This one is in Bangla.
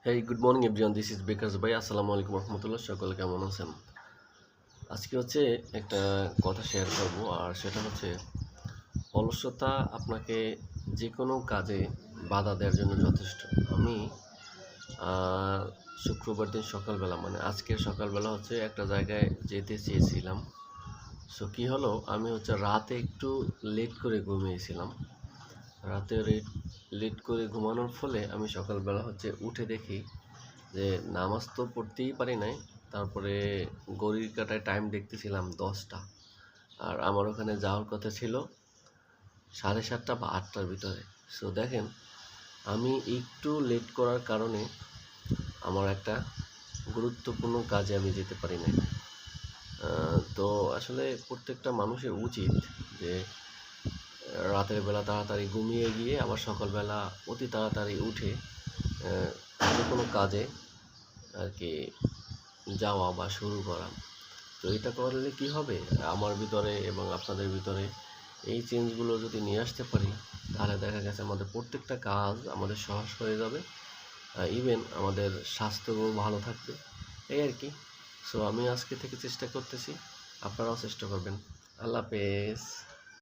Hey good morning everyone, this is Bikash ভাই। আসসালামু আলাইকুম রহমতুল্লাহ। সকলে কেমন আছেন? আজকে একটা কথা শেয়ার করব, আর সেটা অলসতা আপনাকে যে কোনো কাজে বাধা দেওয়ার জন্য যথেষ্ট। আমি শুক্রবার দিন সকালবেলা, মানে আজকের সকালবেলা একটা জায়গায় যেতে চেয়েছিলাম। সো কী হলো, আমি রাতে একটু লেট করে ঘুমিয়েছিলাম। রাতে লেট করে ঘুমানোর ফলে আমি সকালবেলা উঠে দেখি যে নামাজ তো পড়তেই পারি নাই। তারপরে ঘড়ির কাঁটায় টাইম দেখতেছিলাম 10টা, আর আমার ওখানে যাওয়ার কথা ছিল 7:30 বা 8টার ভিতরে। সো দেখেন, আমি একটু লেট করার কারণে আমার একটা গুরুত্বপূর্ণ কাজে আমি যেতে পারি নাই। তো আসলে প্রত্যেকটা মানুষের উচিত যে রাতের বেলা তাড়াতাড়ি ঘুমিয়ে গিয়ে আবার সকালবেলা অতি তাড়াতাড়ি উঠে যে কোনো কাজে আর কি যাওয়া বা শুরু করা। তো এটা করলে কি হবে, আমার ভিতরে এবং আপনাদের ভিতরে এই চেঞ্জগুলো যদি নিয়ে আসতে পারি, তাহলে দেখা গেছে আমাদের প্রত্যেকটা কাজ আমাদের সহজ হয়ে যাবে। ইভেন আমাদের স্বাস্থ্যও ভালো থাকবে, এই আর কি। সো আমি আজকে থেকে চেষ্টা করতেছি, আপনারাও চেষ্টা করবেন। আল্লাহ হাফেজ।